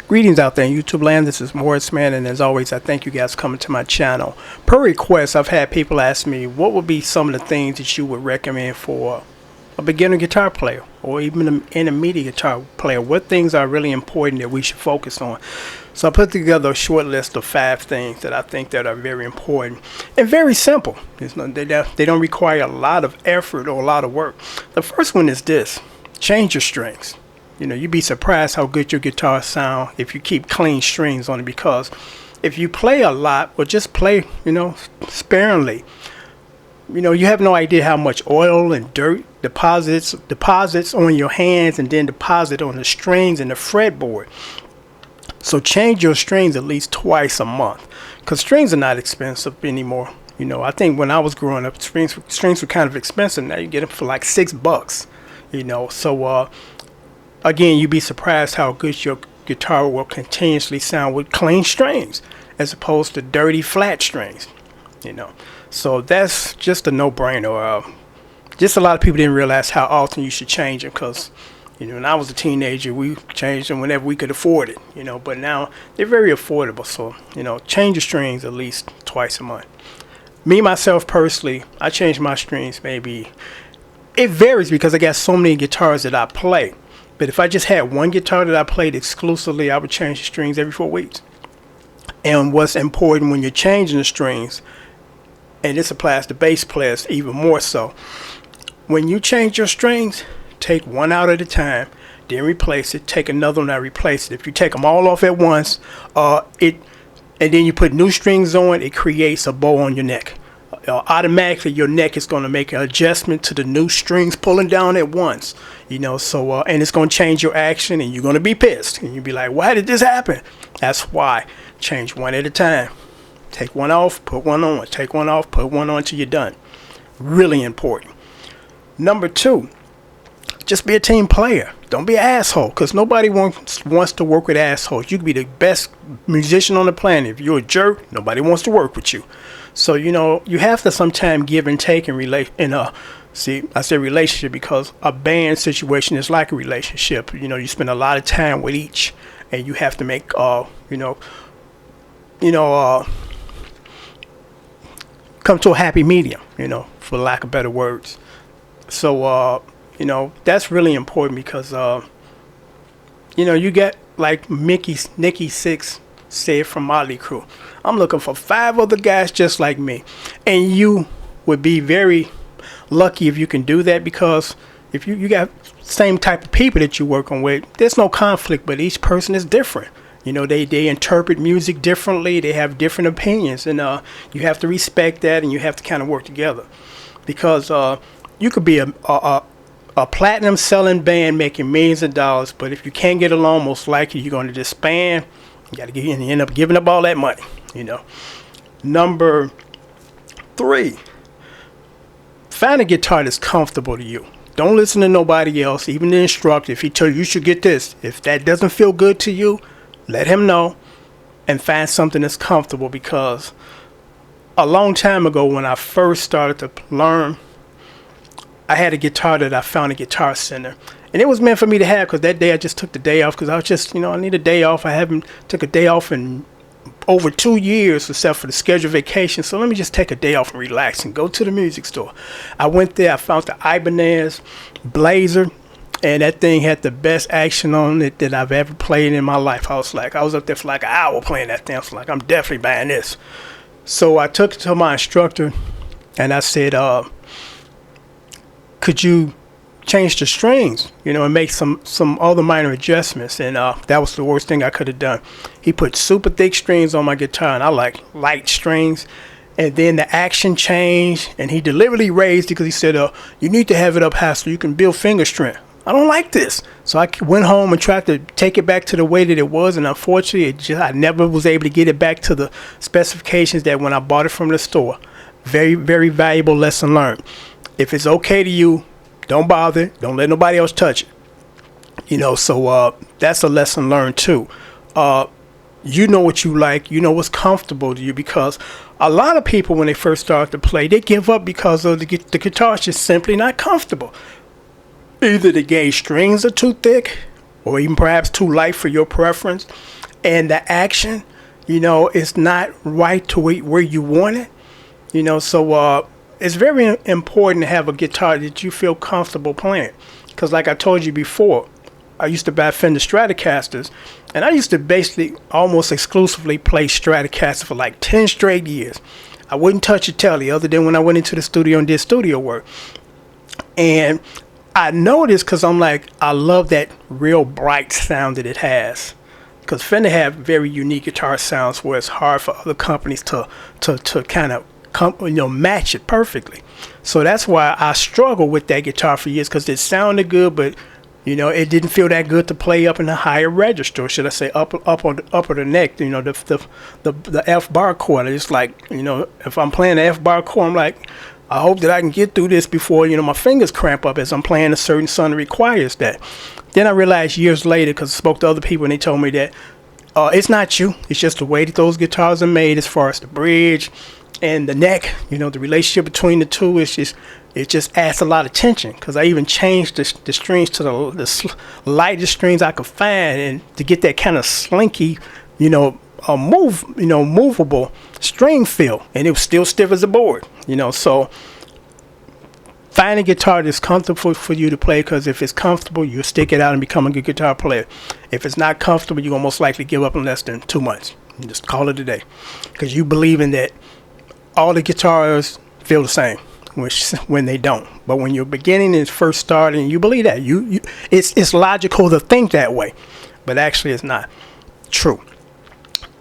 Greetings out there in YouTube land. This is Morris Man, and as always, I thank you guys for coming to my channel. Per request, I've had people ask me what would be some of the things that you would recommend for a beginner guitar player or even an intermediate guitar player. What things are really important that we should focus on? So I put together a short list of 5 things that I think that are very important and very simple. They don't require a lot of effort or a lot of work. The first one is this: change your strings. You'd be surprised how good your guitar sound if you keep clean strings on it, because if you play a lot or just play, sparingly, you have no idea how much oil and dirt deposits on your hands and then deposit on the strings and the fretboard. So change your strings at least twice a month, because strings are not expensive anymore. I think when I was growing up, strings were kind of expensive. Now you get them for like $6. So again, you'd be surprised how good your guitar will continuously sound with clean strings as opposed to dirty flat strings. So that's just a no-brainer. Just a lot of people didn't realize how often you should change them, because when I was a teenager, we changed them whenever we could afford it. But now they're very affordable. So change your strings at least twice a month. Me myself personally, I change my strings maybe. It varies because I got so many guitars that I play. But if I just had one guitar that I played exclusively, I would change the strings every 4 weeks. And what's important when you're changing the strings, and this applies to bass players even more so, when you change your strings, take one out at a time, then replace it, take another one and replace it. If you take them all off at once, and then you put new strings on, it creates a bow on your neck. Automatically your neck is going to make an adjustment to the new strings pulling down at once, so and it's going to change your action, and you're going to be pissed, and you'll be like, why did this happen? That's why. Change one at a time. Take one off, put one on. Take one off, put one on till you're done. Really important. Number 2, just be a team player. Don't be an asshole, because nobody wants to work with assholes. You can be the best musician on the planet. If you're a jerk, nobody wants to work with you. So, you have to sometimes give and take and relate. See, I say relationship because a band situation is like a relationship. You spend a lot of time with each, and you have to make, come to a happy medium, for lack of better words. So, that's really important because, you get like Nikki Sixx said from Motley Crue, I'm looking for 5 other guys just like me. And you would be very lucky if you can do that, because if you got same type of people that you're working with, there's no conflict, but each person is different. They interpret music differently. They have different opinions, and you have to respect that, and you have to kind of work together, because you could be a platinum selling band making millions of dollars, but if you can't get along, most likely you're going to disband. You got to end up giving up all that money. Number 3, find a guitar that's comfortable to you. Don't listen to nobody else, even the instructor. If he tells you should get this, if that doesn't feel good to you, let him know and find something that's comfortable. Because a long time ago, when I first started to learn, I had a guitar that I found at Guitar Center, and it was meant for me to have, because that day I just took the day off, because I was just, I need a day off. I haven't took a day off in over 2 years, except for the scheduled vacation. So let me just take a day off and relax and go to the music store. I went there. I found the Ibanez Blazer, and that thing had the best action on it that I've ever played in my life. I was up there for like an hour playing that thing. I was like, I'm definitely buying this. So I took it to my instructor, and I said, could you change the strings, and make some other minor adjustments? And that was the worst thing I could have done. He put super thick strings on my guitar, and I like light strings. And then the action changed, and he deliberately raised it because he said, you need to have it up high so you can build finger strength. I don't like this. So I went home and tried to take it back to the way that it was, and unfortunately, I never was able to get it back to the specifications that when I bought it from the store. Very, very valuable lesson learned. If it's okay to you, don't bother. Don't let nobody else touch it. So that's a lesson learned too. You know what you like. You know what's comfortable to you, because a lot of people, when they first start to play, they give up because of the guitar is just simply not comfortable. Either the gauge strings are too thick, or even perhaps too light for your preference, and the action, is not right to where you want it. So it's very important to have a guitar that you feel comfortable playing. Because like I told you before, I used to buy Fender Stratocasters, and I used to basically almost exclusively play Stratocaster for like 10 straight years. I wouldn't touch a telly other than when I went into the studio and did studio work. And I noticed, because I'm like, I love that real bright sound that it has. Because Fender have very unique guitar sounds where it's hard for other companies to kind of match it perfectly. So that's why I struggled with that guitar for years, because it sounded good, but it didn't feel that good to play up in the higher register, or should I say up of the neck, the F bar chord. It's like, if I'm playing the F bar chord, I'm like, I hope that I can get through this before, my fingers cramp up as I'm playing a certain song that requires that. Then I realized years later, because I spoke to other people and they told me that it's not you. It's just the way that those guitars are made as far as the bridge and the neck. The relationship between the two is it just adds a lot of tension. Because I even changed the strings to the lightest strings I could find, and to get that kind of slinky, movable string feel, and it was still stiff as a board. So find a guitar that's comfortable for you to play, because if it's comfortable, you'll stick it out and become a good guitar player. If it's not comfortable, you're going to most likely give up in less than 2 months. You just call it a day, because you believe in that all the guitars feel the same, which when they don't. But when you're beginning and first starting, you believe that. It's logical to think that way, but actually it's not true.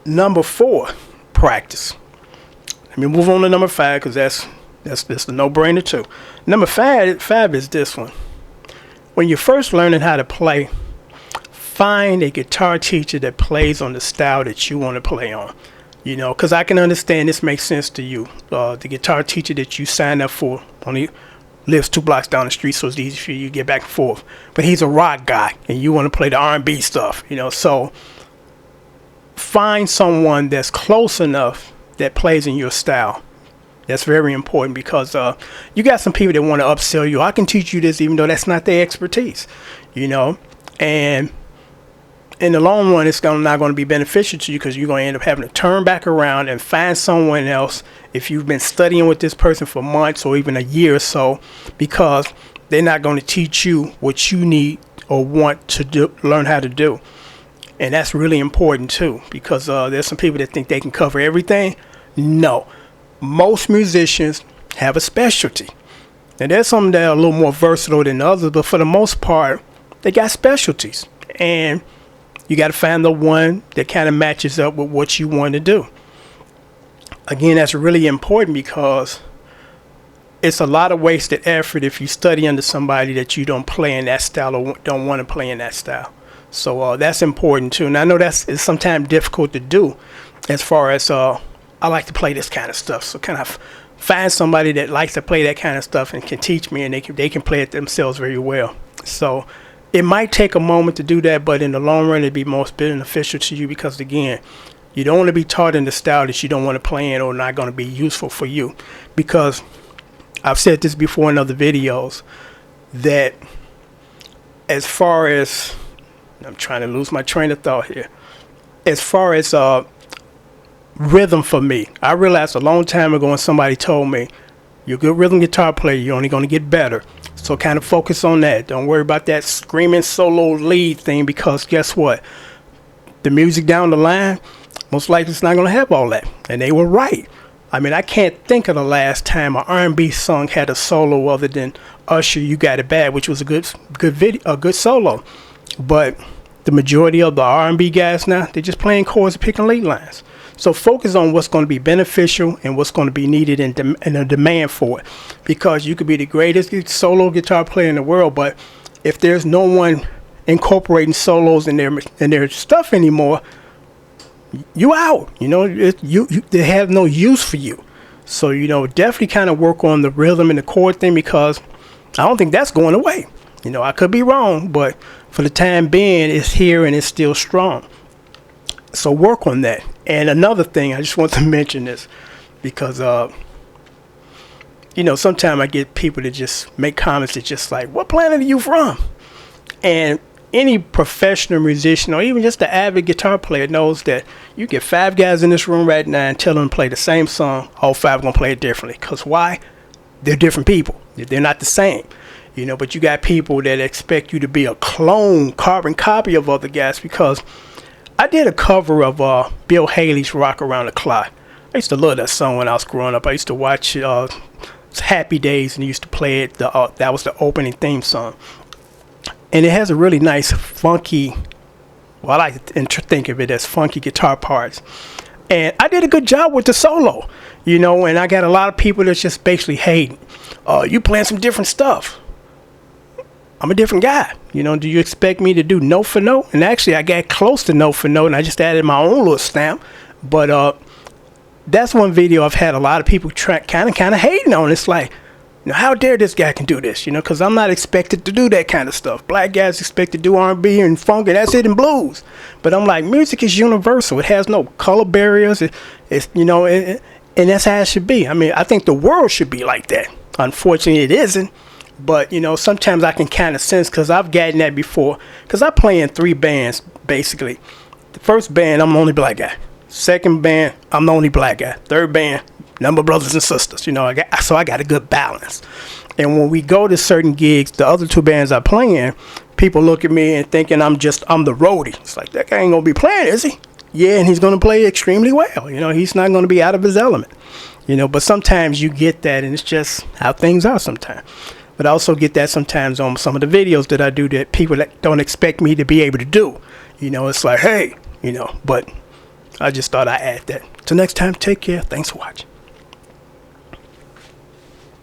Number 4, practice. Let me move on to number 5, because that's a no-brainer too. Number 5 is this one. When you're first learning how to play, find a guitar teacher that plays on the style that you want to play on. Because I can understand this makes sense to you. The guitar teacher that you signed up for only lives 2 blocks down the street, so it's easy for you to get back and forth. But he's a rock guy, and you want to play the R&B stuff. So find someone that's close enough that plays in your style. That's very important, because you got some people that want to upsell you. I can teach you this, even though that's not their expertise, and in the long run, it's not going to be beneficial to you, because you're going to end up having to turn back around and find someone else if you've been studying with this person for months or even a year or so, because they're not going to teach you what you need or want to learn how to do. And that's really important too, because there's some people that think they can cover everything. No. Most musicians have a specialty. And there's some that are a little more versatile than others, but for the most part, they got specialties. And you got to find the one that kind of matches up with what you want to do. Again, that's really important, because it's a lot of wasted effort if you study under somebody that you don't play in that style or don't want to play in that style. So that's important too. And I know it's sometimes difficult to do, as far as I like to play this kind of stuff. So kind of find somebody that likes to play that kind of stuff and can teach me, and they can play it themselves very well. So it might take a moment to do that, but in the long run, it'd be most beneficial to you, because again, you don't want to be taught in the style that you don't want to play in or not going to be useful for you. Because I've said this before in other videos, that as far as, I'm trying to lose my train of thought here, as far as rhythm for me, I realized a long time ago when somebody told me, you're a good rhythm guitar player, you're only going to get better. So kind of focus on that. Don't worry about that screaming solo lead thing, because guess what? The music down the line, most likely it's not going to have all that. And they were right. I mean, I can't think of the last time an R&B song had a solo other than Usher, You Got It Bad, which was a good solo. But the majority of the R&B guys now, they're just playing chords and picking lead lines. So focus on what's going to be beneficial and what's going to be needed and a demand for it. Because you could be the greatest solo guitar player in the world, but if there's no one incorporating solos in their stuff anymore, you out. They have no use for you. So definitely kind of work on the rhythm and the chord thing, because I don't think that's going away. I could be wrong, but for the time being, it's here and it's still strong. So work on that. And another thing, I just want to mention this, because sometimes I get people that just make comments that just like, what planet are you from? And any professional musician or even just the avid guitar player knows that you get 5 guys in this room right now and tell them to play the same song, all 5 are going to play it differently. Because why? They're different people. They're not the same. You know, but you got people that expect you to be a clone, carbon copy of other guys. Because I did a cover of Bill Haley's Rock Around the Clock. I used to love that song when I was growing up. I used to watch Happy Days and used to play it. That was the opening theme song. And it has a really nice funky, well, I like to think of it as funky guitar parts. And I did a good job with the solo, you know, and I got a lot of people that's just basically hating. You playing some different stuff. I'm a different guy. You know, do you expect me to do note for note? And actually, I got close to note for note, and I just added my own little stamp. But that's one video I've had a lot of people kind of hating on. It's like, you know, how dare this guy can do this? You know, because I'm not expected to do that kind of stuff. Black guys expected to do R&B and funk, and that's it, and blues. But I'm like, music is universal. It has no color barriers. It's you know, and that's how it should be. I mean, I think the world should be like that. Unfortunately, it isn't. But, you know, sometimes I can kind of sense, because I've gotten that before. Because I play in 3 bands, basically. The first band, I'm the only black guy. Second band, I'm the only black guy. Third band, number of brothers and sisters. You know, so I got a good balance. And when we go to certain gigs, the other 2 bands I play in, people look at me and thinking I'm the roadie. It's like, that guy ain't going to be playing, is he? Yeah, and he's going to play extremely well. You know, he's not going to be out of his element. You know, but sometimes you get that, and it's just how things are sometimes. But I also get that sometimes on some of the videos that I do that people that don't expect me to be able to do. You know, it's like, hey, you know, but I just thought I'd add that. Till next time, take care. Thanks for watching.